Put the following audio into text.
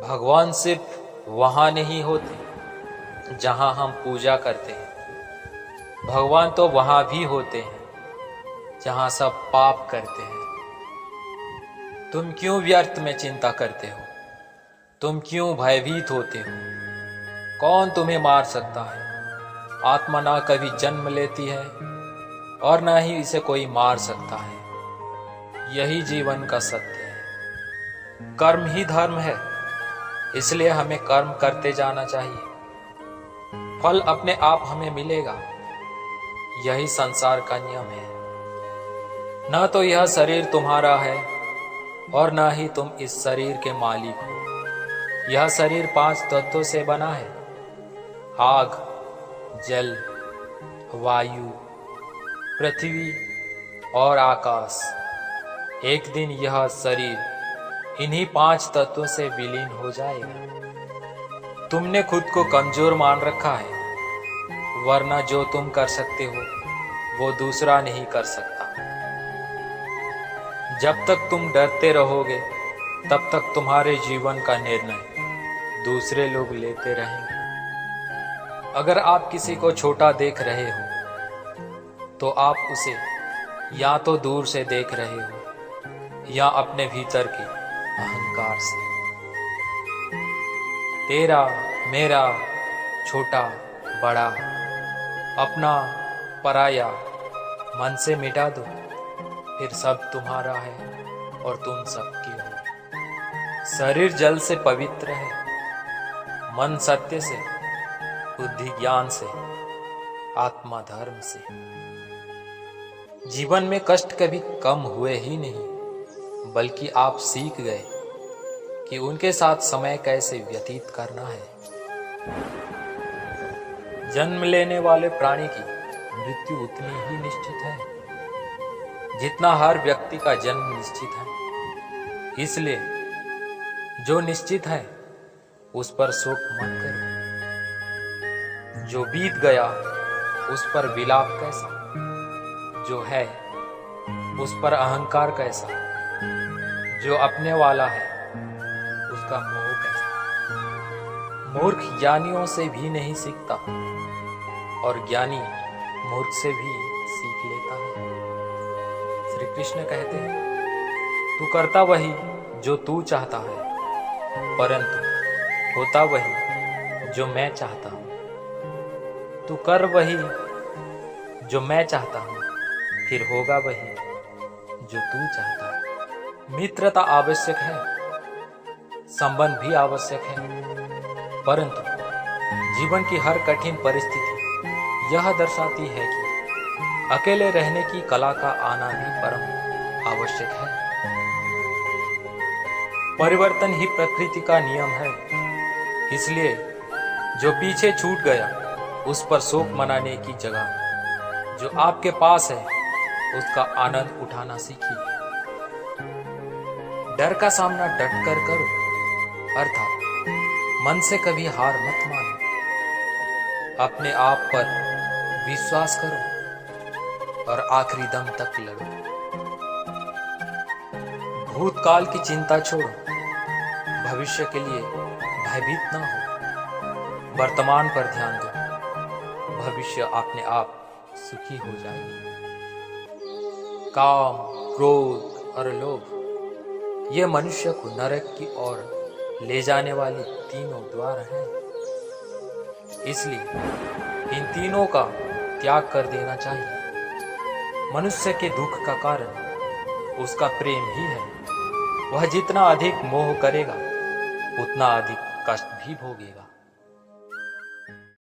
भगवान सिर्फ वहां नहीं होते जहां हम पूजा करते हैं। भगवान तो वहां भी होते हैं जहां सब पाप करते हैं। तुम क्यों व्यर्थ में चिंता करते हो? तुम क्यों भयभीत होते हो? कौन तुम्हें मार सकता है? आत्मा ना कभी जन्म लेती है और ना ही इसे कोई मार सकता है। यही जीवन का सत्य है। कर्म ही धर्म है, इसलिए हमें कर्म करते जाना चाहिए। फल अपने आप हमें मिलेगा। यही संसार का नियम है। न तो यह शरीर तुम्हारा है और न ही तुम इस शरीर के मालिक हो। यह शरीर 5 तत्वों से बना है: आग, जल, वायु, पृथ्वी और आकाश। एक दिन यह शरीर इन्हीं 5 तत्वों से विलीन हो जाएगा। तुमने खुद को कमजोर मान रखा है, वरना जो तुम कर सकते हो वो दूसरा नहीं कर सकता। जब तक तुम डरते रहोगे तब तक तुम्हारे जीवन का निर्णय दूसरे लोग लेते रहेंगे। अगर आप किसी को छोटा देख रहे हो तो आप उसे या तो दूर से देख रहे हो या अपने भीतर के अहंकार से। तेरा, मेरा, छोटा, बड़ा, अपना, पराया मन से मिटा दो, फिर सब तुम्हारा है और तुम सबके हो। शरीर जल से पवित्र है, मन सत्य से, बुद्धि ज्ञान से, आत्मा धर्म से। जीवन में कष्ट कभी कम हुए ही नहीं, बल्कि आप सीख गए कि उनके साथ समय कैसे व्यतीत करना है। जन्म लेने वाले प्राणी की मृत्यु उतनी ही निश्चित है जितना हर व्यक्ति का जन्म निश्चित है। इसलिए जो निश्चित है उस पर शोक मत करो। जो बीत गया उस पर विलाप कैसा, जो है उस पर अहंकार कैसा, जो अपने वाला है उसका मोह कैसा। मूर्ख ज्ञानियों से भी नहीं सीखता और ज्ञानी मूर्ख से भी सीख लेता है। श्री कृष्ण कहते हैं, तू करता वही जो तू चाहता है, परंतु होता वही जो मैं चाहता हूं। तू कर वही जो मैं चाहता हूं, फिर होगा वही जो तू चाहता है। मित्रता आवश्यक है, संबंध भी आवश्यक है, परंतु जीवन की हर कठिन परिस्थिति यह दर्शाती है कि अकेले रहने की कला का आना भी परम आवश्यक है। परिवर्तन ही प्रकृति का नियम है। इसलिए जो पीछे छूट गया उस पर शोक मनाने की जगह जो आपके पास है उसका आनंद उठाना सीखिए। डर का सामना डटकर करो, अर्थात मन से कभी हार मत मानो। अपने आप पर विश्वास करो और आखिरी दम तक लड़ो। भूतकाल की चिंता छोड़ो, भविष्य के लिए भयभीत ना हो। वर्तमान पर ध्यान दो, भविष्य अपने आप सुखी हो जाएगी। काम, क्रोध और लोभ ये मनुष्य को नरक की ओर ले जाने वाले तीनों द्वार हैं। इसलिए इन तीनों का त्याग कर देना चाहिए। मनुष्य के दुख का कारण उसका प्रेम ही है। वह जितना अधिक मोह करेगा उतना अधिक कष्ट भी भोगेगा।